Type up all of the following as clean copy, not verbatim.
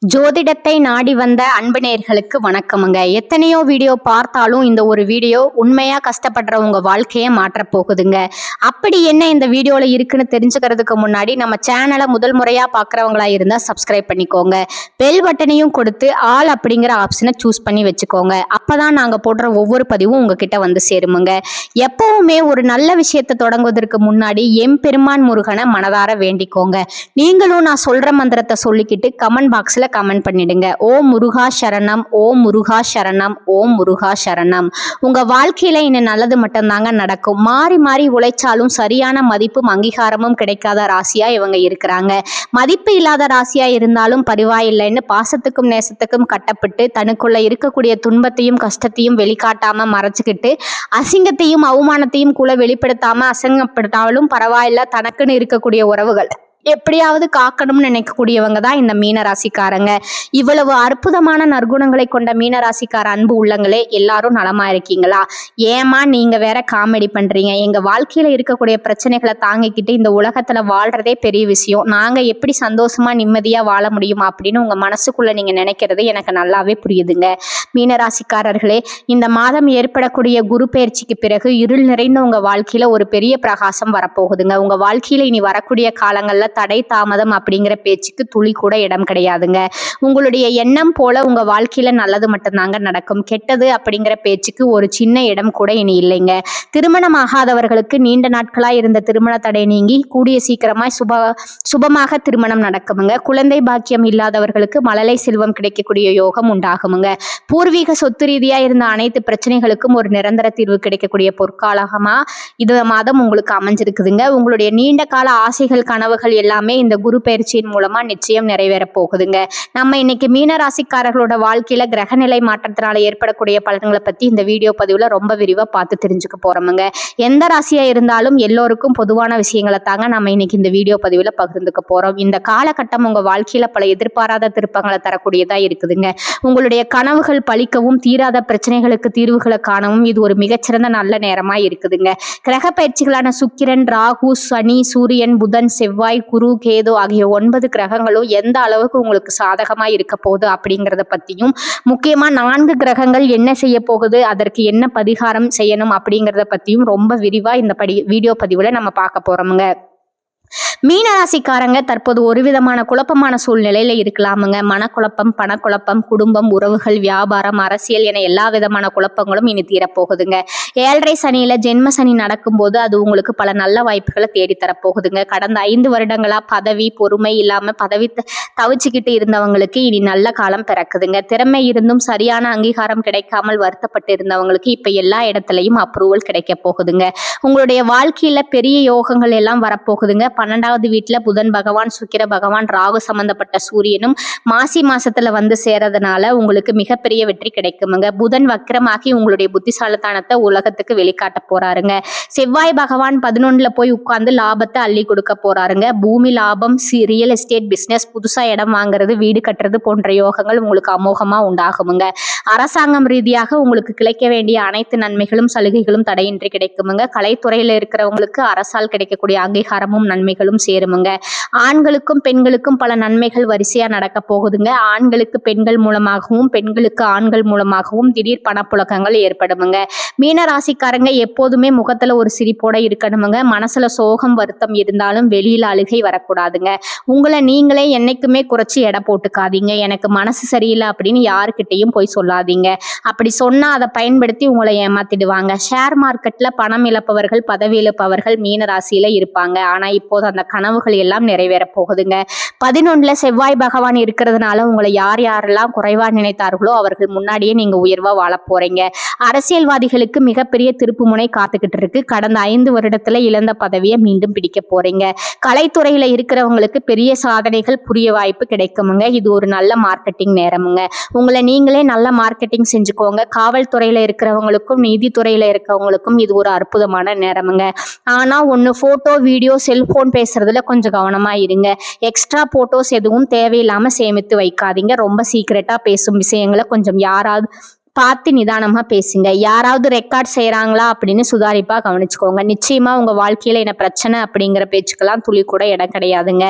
ஜோதிடத்தை நாடி வந்த அன்பு நேயர்களுக்கு வணக்கமுங்க. எத்தனையோ வீடியோ பார்த்தாலும் இந்த ஒரு வீடியோ உண்மையா கஷ்டப்படுறவங்க வாழ்க்கையை மாற்றப் போகுதுங்க. அப்படி என்ன இந்த வீடியோல இருக்குன்னு தெரிஞ்சுக்கிறதுக்கு முன்னாடி நம்ம சேனலை முதல் முறையா பார்க்குறவங்களா இருந்தா சப்ஸ்கிரைப் பண்ணிக்கோங்க. பெல் பட்டனையும் கொடுத்து ஆல் அப்படிங்கிற ஆப்ஷனை சூஸ் பண்ணி வச்சுக்கோங்க. அப்பதான் நாங்க போடுற ஒவ்வொரு பதிவும் உங்ககிட்ட வந்து சேருமுங்க. எப்பவுமே ஒரு நல்ல விஷயத்தை தொடங்குவதற்கு முன்னாடி எம்பெருமான் முருகனை மனதார வேண்டிக்கோங்க. நீங்களும் நான் சொல்ற மந்திரத்தை சொல்லிக்கிட்டு கமெண்ட் பாக்ஸ்ல கமெண்ட் பண்ணிடுங்க. ஓம் முருகா சரணம், ஓம் முருகா சரணம், ஓம் முருகா சரணம். உங்க வாழ்க்கையில இன்னும் நல்லது மட்டும்தாங்க நடக்கும். மாறி மாறி உழைச்சாலும் சரியான மதிப்பும் அங்கீகாரமும் கிடைக்காத ராசியா இவங்க இருக்கிறாங்க. மதிப்பு இல்லாத ராசியா இருந்தாலும் பரவாயில்லைன்னு பாசத்துக்கும் நேசத்துக்கும் கட்டப்பட்டு தனக்குள்ள இருக்கக்கூடிய துன்பத்தையும் கஷ்டத்தையும் வெளிக்காட்டாம மறைச்சுக்கிட்டு அசிங்கத்தையும் அவமானத்தையும் கூட வெளிப்படுத்தாம அசிங்கப்படுத்தாலும் பரவாயில்ல தனக்குன்னு இருக்கக்கூடிய உறவுகள் எப்படியாவது காக்கணும்னு நினைக்கக்கூடியவங்க தான் இந்த மீன ராசிக்காரங்க. இவ்வளவு அற்புதமான நற்குணங்களை கொண்ட மீன ராசிக்கார அன்பு உள்ளங்களே, எல்லாரும் நலமா இருக்கீங்களா? ஏமா நீங்க வேற காமெடி பண்றீங்க? எங்க வாழ்க்கையில இருக்கக்கூடிய பிரச்சனைகளை தாங்கிக்கிட்டு இந்த உலகத்துல வாழ்றதே பெரிய விஷயம். நாங்க எப்படி சந்தோஷமா நிம்மதியா வாழ முடியும் அப்படின்னு உங்க மனசுக்குள்ள நீங்க நினைக்கிறது எனக்கு நல்லாவே புரியுதுங்க. மீனராசிக்காரர்களே, இந்த மாதம் ஏற்படக்கூடிய குரு பயிற்சிக்கு பிறகு இருள் நிறைந்த உங்க வாழ்க்கையில ஒரு பெரிய பிரகாசம் வரப்போகுதுங்க. உங்க வாழ்க்கையில இனி வரக்கூடிய காலங்கள்ல தடை தாமதம் அப்படிங்கிற பேச்சுக்கு துளி கூட இடம் கிடையாதுங்க. உங்களுடைய எண்ணம் போல உங்க வாழ்க்கையில நல்லது மட்டும்தாங்க நடக்கும். கெட்டது அப்படிங்கிற பேச்சுக்கு ஒரு சின்ன இடம் கூட இனி இல்லைங்க. திருமணம் ஆகாதவர்களுக்கு நீண்ட நாட்களா இருந்த திருமண தடை நீங்கி கூடிய சீக்கிரமாய் சுபமாக திருமணம் நடக்குமுங்க. குழந்தை பாக்கியம் இல்லாதவர்களுக்கு மழலை செல்வம் கிடைக்கக்கூடிய யோகம் உண்டாகுமுங்க. பூர்வீக சொத்து ரீதியா இருந்த அனைத்து பிரச்சனைகளுக்கும் ஒரு நிரந்தர தீர்வு கிடைக்கக்கூடிய பொற்காலமா இந்த மாதம் உங்களுக்கு அமைஞ்சிருக்குதுங்க. உங்களுடைய நீண்ட கால ஆசைகள் கனவுகள் எல்லாமே இந்த குரு பயிற்சியின் மூலமா நிச்சயம் நிறைவேற போகுதுங்க. நம்ம இன்னைக்கு மீன ராசிக்காரர்களோட வாழ்க்கையில கிரகநிலை மாற்றத்தினால ஏற்படக்கூடிய பலன்களை பத்தி இந்த வீடியோ பதிவுல ரொம்ப விரிவா பார்த்து தெரிஞ்சுக்க போறோமுங்க. எந்த ராசியா இருந்தாலும் எல்லோருக்கும் பொதுவான விஷயங்களை தாங்க நம்ம இன்னைக்கு இந்த வீடியோ பதிவுல பகிர்ந்துக்க போறோம். இந்த காலகட்டம் உங்க வாழ்க்கையில பல எதிர்பாராத திருப்பங்களை தரக்கூடியதா இருக்குதுங்க. உங்களுடைய கனவுகள் பலிக்கவும் தீராத பிரச்சனைகளுக்கு தீர்வுகளை காணவும் இது ஒரு மிகச்சிறந்த நல்ல நேரமா இருக்குதுங்க. கிரக பயிற்சிகளான சுக்கிரன், ராகு, சனி, சூரியன், புதன், செவ்வாய், குரு, கேது ஆகிய 9 கிரகங்களும் எந்த அளவுக்கு உங்களுக்கு சாதகமா இருக்க போகுது அப்படிங்கிறத பத்தியும், முக்கியமா 4 கிரகங்கள் என்ன செய்ய போகுது, அதற்கு என்ன பரிகாரம் செய்யணும் அப்படிங்கிறத பத்தியும் ரொம்ப விரிவா இந்த வீடியோ பதிவுல நம்ம பார்க்க போறோமுங்க. மீனராசிக்காரங்க தற்போது ஒரு விதமான குழப்பமான சூழ்நிலையில இருக்கலாமுங்க. மனக்குழப்பம், பணக்குழப்பம், குடும்பம், உறவுகள், வியாபாரம், அரசியல் என எல்லா விதமான குழப்பங்களும் இனி தீரப்போகுதுங்க. 7.5 சனியில ஜென்ம சனி நடக்கும்போது அது உங்களுக்கு பல நல்ல வாய்ப்புகளை தேடித்தரப்போகுதுங்க. கடந்த 5 வருடங்களா பதவி பொறுமை இல்லாம பதவி தவிச்சுக்கிட்டு இருந்தவங்களுக்கு இனி நல்ல காலம் பிறக்குதுங்க. திறமை இருந்தும் சரியான அங்கீகாரம் கிடைக்காமல் வருத்தப்பட்டு இருந்தவங்களுக்கு இப்ப எல்லா இடத்துலயும் அப்ரூவல் கிடைக்க போகுதுங்க. உங்களுடைய வாழ்க்கையில பெரிய யோகங்கள் எல்லாம் வரப்போகுதுங்க. 12வது வீட்டுல புதன் பகவான், சுக்கிர பகவான், ராகு சம்பந்தப்பட்ட சூரியனும் மாசி மாசத்துல வந்து சேரதுனால உங்களுக்கு மிகப்பெரிய வெற்றி கிடைக்குமுங்க. புதன் வக்கிரமாகி உங்களுடைய புத்திசாலித்தனத்தை உலகத்துக்கு வெளிக்காட்ட போறாருங்க. செவ்வாய் பகவான் 11ல போய் உட்கார்ந்து லாபத்தை அள்ளி கொடுக்க போறாருங்க. பூமி லாபம், ரியல் எஸ்டேட் பிசினஸ், புதுசா இடம் வாங்குறது, வீடு கட்டுறது போன்ற யோகங்கள் உங்களுக்கு அமோகமா உண்டாகுமுங்க. அரசாங்கம் ரீதியாக உங்களுக்கு கிடைக்க வேண்டிய அனைத்து நன்மைகளும் சலுகைகளும் தடையின்றி கிடைக்குமுங்க. கலைத்துறையில இருக்கிறவங்களுக்கு அரசால் கிடைக்கக்கூடிய அங்கீகாரமும் நன்மைகளும் சேருமுங்க. ஆண்களுக்கும் பெண்களுக்கும் பல நன்மைகள் வரிசையா நடக்க போகுதுங்க. ஆண்களுக்கு பெண்கள் மூலமாகவும் பெண்களுக்கு ஆண்கள் மூலமாகவும் திடீர் பணப்புழக்கங்கள் ஏற்படுமுங்க. மீன ராசிக்காரங்க எப்போதுமே முகத்துல ஒரு சிரிப்போட இருக்கணுமுங்க. மனசுல சோகம் வருத்தம் இருந்தாலும் வெளியில அழுகை வரக்கூடாதுங்க. உங்களை நீங்களே என்னைக்குமே குறைச்சி எடை போட்டுக்காதீங்க. எனக்கு மனசு சரியில்லை அப்படின்னு யாருக்கிட்டையும் போய் சொல்லாதீங்க. அப்படி சொன்னா அதை பயன்படுத்தி உங்களை ஏமாத்திடுவாங்க. ஷேர் மார்க்கெட்ல பணம் இழப்பவர்கள், பதவி இழப்பவர்கள் மீன ராசியில இருப்பாங்க. ஆனா இப்போது அந்த கனவுகள் எல்லாம் நிறைவேற போகுதுங்க. 11ல செவ்வாய் பகவான் இருக்கிறதுனால உங்களை யார் யாரெல்லாம் குறைவா நினைத்தார்களோ அவர்கள் முன்னாடியே நீங்க உயர்வா வாழ போறீங்க. அரசியல்வாதிகளுக்கு மிகப்பெரிய திருப்பு முனை காத்துக்கிட்டு இருக்கு. கடந்த 5 வருடத்துல இழந்த பதவியை மீண்டும் பிடிக்க போறீங்க. கலைத்துறையில இருக்கிறவங்களுக்கு பெரிய சாதனைகள் புரிய வாய்ப்பு கிடைக்குமுங்க. இது ஒரு நல்ல மார்க்கெட்டிங் நேரமுங்க. உங்களை நீங்களே நல்ல மார்க்கெட்டிங் செஞ்சுக்கோங்க. காவல்துறையில இருக்கிறவங்களுக்கும் நீதித்துறையில இருக்கிறவங்களுக்கும் இது ஒரு அற்புதமான நேரமுங்க. ஆனா ஒன்னு போட்டோ, வீடியோ, செல்போன் பேசுறதுல கொஞ்சம் கவனமா இருங்க. எக்ஸ்ட்ரா போட்டோஸ் எதுவும் தேவையில்லாம சேமித்து வைக்காதீங்க. ரொம்ப சீக்கிரட்டா பேசும் விஷயங்களை கொஞ்சம் யாராவது பார்த்து நிதானமா பேசுங்க. யாராவது ரெக்கார்ட் செய்யறாங்களா அப்படின்னு சுதாரிப்பா கவனிச்சுக்கோங்க. நிச்சயமா உங்க வாழ்க்கையில என்ன பிரச்சனை அப்படிங்கிற பேச்சுக்கெல்லாம் துளி கூட இடம் கிடையாதுங்க.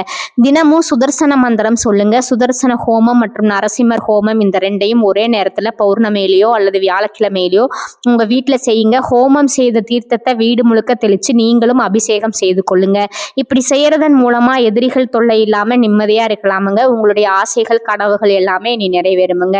தினமும் சுதர்சன மந்திரம் சொல்லுங்க. சுதர்சன ஹோமம் மற்றும் நரசிம்மர் ஹோமம் இந்த ரெண்டையும் ஒரே நேரத்துல பௌர்ணமியிலையோ அல்லது வியாழக்கிழமையிலையோ உங்க வீட்டுல செய்யுங்க. ஹோமம் செய்த தீர்த்தத்தை வீடு முழுக்க தெளிச்சு நீங்களும் அபிஷேகம் செய்து கொள்ளுங்க. இப்படி செய்யறதன் மூலமா எதிரிகள் தொல்லை இல்லாம நிம்மதியா இருக்கலாமுங்க. உங்களுடைய ஆசைகள் கனவுகள் எல்லாமே இனி நிறைவேறுமுங்க.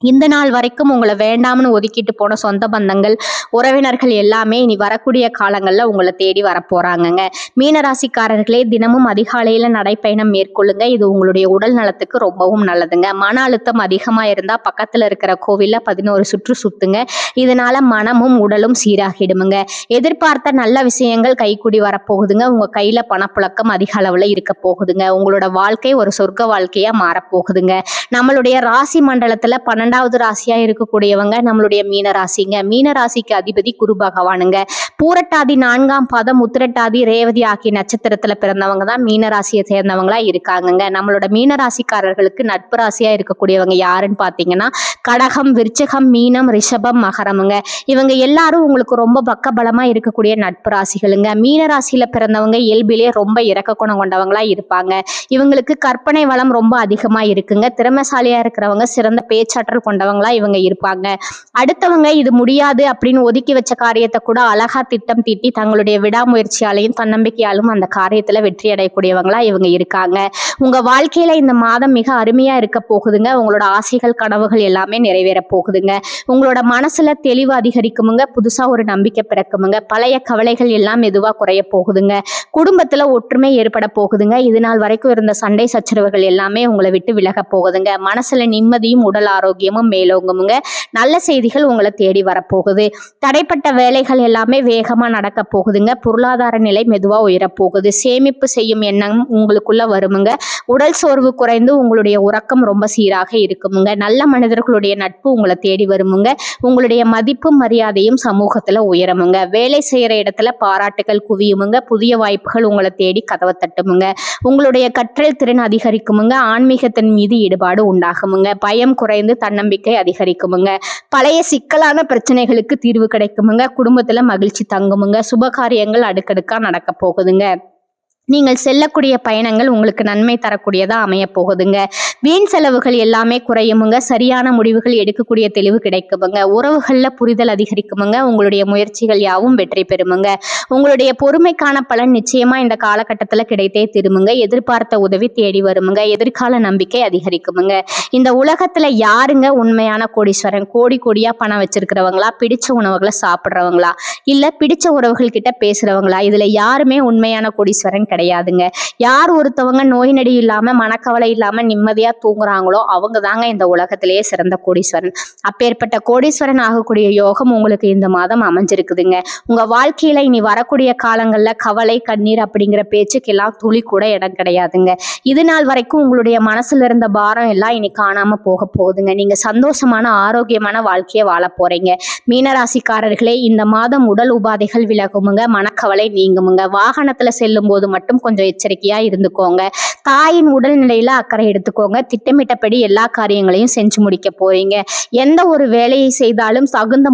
இந்த நாள் வரைக்கும் உங்களை வேண்டாம்னு ஒதுக்கிட்டு போன சொந்த பந்தங்கள் உறவினர்கள் எல்லாமே இனி வரக்கூடிய காலங்கள்ல உங்களை தேடி வரப்போறாங்கங்க. மீனராசிக்காரர்களே, தினமும் அதிகாலையில நடைப்பயணம் மேற்கொள்ளுங்க. இது உங்களுடைய உடல் நலத்துக்கு ரொம்பவும் நல்லதுங்க. மன அழுத்தம் அதிகமா இருந்தா பக்கத்துல இருக்கிற கோவில்ல 11 சுற்று சுத்துங்க. இதனால மனமும் உடலும் சீராகிடுமுங்க. எதிர்பார்த்த நல்ல விஷயங்கள் கைக்கூடி வரப்போகுதுங்க. உங்க கையில பணப்புழக்கம் அதிக அளவுல இருக்க போகுதுங்க. உங்களோட வாழ்க்கை ஒரு சொர்க்க வாழ்க்கையா மாறப்போகுதுங்க. நம்மளுடைய ராசி மண்டலத்துல 12வது ராசியா இருக்கக்கூடியவங்க நம்மளுடைய மீன ராசிங்க. மீன ராசிக்கு அதிபதி குரு பகவானுங்க. பூரட்டாதி 4ஆம் பாதம், உத்திரட்டாதி, ரேவதி ஆகிய நட்சத்திரத்துல பிறந்தவங்க தான் மீன ராசியை சேர்ந்தவங்களா இருக்காங்கங்க. நம்மளோட மீன ராசிக்காரர்களுக்கு நட்பு ராசியா இருக்கக்கூடியவங்க யாருன்னு பாத்தீங்கன்னா கடகம், விருச்சகம், மீனம், ரிஷபம், மகரமுங்க. இவங்க எல்லாரும் உங்களுக்கு ரொம்ப பக்கபலமா இருக்கக்கூடிய நட்பு ராசிகளுங்க. மீன ராசியில பிறந்தவங்க இயல்பிலே ரொம்ப இரக்க குணம் கொண்டவங்களா இருப்பாங்க. இவங்களுக்கு கற்பனை வளம் ரொம்ப அதிகமா இருக்குங்க. திறமைசாலியா இருக்கிறவங்க சிறந்த பேச்சாற்றல் கொண்டவங்களா இவங்க இருப்பாங்க. அடுத்தவங்க இது முடியாது அப்படின்னு ஒதுக்கி வச்ச காரியத்தை கூட அழகா திட்டம் தீட்டி தங்களுடைய விடாமுயற்சியாலையும் தன்னம்பிக்கையாலும் அந்த காரியத்துல வெற்றி அடையக்கூடியவங்களா இவங்க இருக்காங்க. உங்க வாழ்க்கையில இந்த மாதம் மிக அருமையா இருக்க போகுதுங்க. உங்களோட ஆசைகள் கனவுகள் எல்லாமே நிறைவேற போகுதுங்க. உங்களோட மனசுல தெளிவு அதிகரிக்குமுங்க. புதுசா ஒரு நம்பிக்கை பிறக்குமுங்க. பழைய கவலைகள் எல்லாம் மெதுவா குறைய போகுதுங்க. குடும்பத்துல ஒற்றுமை ஏற்பட போகுதுங்க. இது நாள் வரைக்கும் இருந்த சண்டை சச்சரவுகள் எல்லாமே உங்களை விட்டு விலக போகுதுங்க. மனசுல நிம்மதியும் உடல் ஆரோக்கியமும் மேலோங்குமுங்க. நல்ல செய்திகள் உங்களை தேடி வரப்போகுது. தடைப்பட்ட வேலைகள் எல்லாமே வேகமா நடக்க போகுதுங்க. பொருளாதார நிலை மெதுவா உயரப்போகுது. சேமிப்பு செய்யும் எண்ணம் உங்களுக்குள்ள வருமுங்க. உடல் சோர்வு குறைந்து உங்களுடைய உறக்கம் ரொம்ப சீராக இருக்குமுங்க. நல்ல மனிதர்களுடைய நட்பு உங்களை தேடி வருமுங்க. உங்களுடைய மதிப்பும் மரியாதையும் சமூகத்துல உயரமுங்க. வேலை செய்யற இடத்துல பாராட்டுகள் குவியுமுங்க. புதிய வாய்ப்புகள் உங்களை தேடி கதவை தட்டுமுங்க. உங்களுடைய கற்றல் திறன் அதிகரிக்குமுங்க. ஆன்மீகத்தின் மீது ஈடுபாடு உண்டாகுமுங்க. பயம் குறைந்து தன்னம்பிக்கை அதிகரிக்குமுங்க. பழைய சிக்கலான பிரச்சனைகளுக்கு தீர்வு கிடைக்குமுங்க. குடும்பத்துல மகிழ்ச்சி தங்குமுங்க. சுபகாரியங்கள் அடுக்கடுக்கா நடக்க போகுதுங்க. நீங்கள் செல்லக்கூடிய பயணங்கள் உங்களுக்கு நன்மை தரக்கூடியதா அமைய போகுதுங்க. வீண் செலவுகள் எல்லாமே குறையுமுங்க. சரியான முடிவுகள் எடுக்கக்கூடிய தெளிவு கிடைக்குமுங்க. உறவுகள்ல புரிதல் அதிகரிக்குமுங்க. உங்களுடைய முயற்சிகள் யாவும் வெற்றி பெறுமுங்க. உங்களுடைய பொறுமைக்கான பலன் நிச்சயமா இந்த காலகட்டத்துல கிடைத்தே திரும்புங்க. எதிர்பார்த்த உதவி தேடி வருமுங்க. எதிர்கால நம்பிக்கை அதிகரிக்குமுங்க. இந்த உலகத்துல யாருங்க உண்மையான கோடீஸ்வரன்? கோடி கோடியா பணம் வச்சிருக்கிறவங்களா, பிடிச்ச உணவுகளை சாப்பிடுறவங்களா, இல்ல பிடிச்ச உறவுகள் கிட்ட பேசுறவங்களா? இதுல யாருமே உண்மையான கோடீஸ்வரன் கிடையாதுங்க. யார் ஒருத்தவங்க நோய் நொடி இல்லாம மனக்கவலை இல்லாம நிம்மதியா தூங்குறாங்களோ அவங்க தாங்க இந்த உலகத்திலேயே சிறந்த கோடீஸ்வரன். அப்பேற்பட்ட கோடீஸ்வரன் ஆகக்கூடிய யோகம் உங்களுக்கு இந்த மாதம் அமைஞ்சிருக்குதுங்க. உங்க வாழ்க்கையில இனி வரக்கூடிய காலங்கள்ல கவலை கண்ணீர் அப்படிங்கிற பேச்சுக்கு எல்லாம் துளி கூட இடம் கிடையாதுங்க. இது நாள் வரைக்கும் உங்களுடைய மனசுல இருந்த பாரம் எல்லாம் இனி காணாம போக போகுதுங்க. நீங்க சந்தோஷமான ஆரோக்கியமான வாழ்க்கையை வாழ போறீங்க. மீனராசிக்காரர்களே, இந்த மாதம் உடல் உபாதைகள் விலகுமுங்க. மனக்கவலை நீங்குமுங்க. வாகனத்துல செல்லும் போது மட்டும் கொஞ்சம் எச்சரிக்கையா இருந்துக்கோங்க. தாயின் உடல்நிலையில அக்கறை எடுத்துக்கோங்க. திட்டமிட்டபடி எல்லா காரியங்களையும் செஞ்சு முடிக்க போறீங்க. எந்த ஒரு வேலையை செய்தாலும் தகுந்த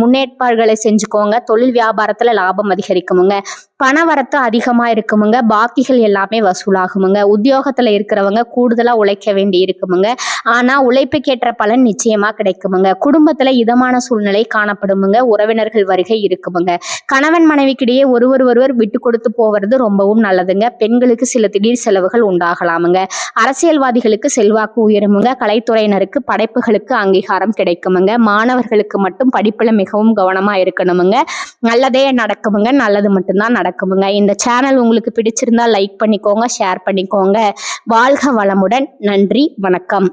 முன்னேற்பாடுகளை செஞ்சுக்கோங்க. தொழில் வியாபாரத்துல லாபம் அதிகரிக்குமுங்க. பணவரத்து அதிகமா இருக்குமுங்க. பாக்கிகள் எல்லாமே வசூலாகுமுங்க. உத்தியோகத்துல இருக்கிறவங்க கூடுதலா உழைக்க வேண்டி இருக்குமுங்க. ஆனா உழைப்புக்கேற்ற பலன் நிச்சயமா கிடைக்குமுங்க. குடும்பத்துல இதமான சூழ்நிலை காணப்படுமுங்க. உறவினர்கள் வருகை இருக்குமுங்க. கணவன் மனைவிக்கிடையே ஒருவர் விட்டு கொடுத்து போவது ரொம்பவும் நல்லதுங்க. பெண்களுக்கு சில திடீர் செலவுகள் உண்டாகலாமுங்க. அரசியல்வாதிகளுக்கு செல்வாக்கு உயருமுங்க. கலைத்துறையினருக்கு படைப்புகளுக்கு அங்கீகாரம் கிடைக்குமுங்க. மாணவர்களுக்கு மட்டும் படிப்புல மிகவும் கவனமா இருக்கணுமுங்க. நல்லதே நடக்குமுங்க. நல்லது மட்டும்தான் நடக்குமுங்க. இந்த சேனல் உங்களுக்கு பிடிச்சிருந்தா லைக் பண்ணிக்கோங்க, ஷேர் பண்ணிக்கோங்க. வாழ்க வளமுடன். நன்றி, வணக்கம்.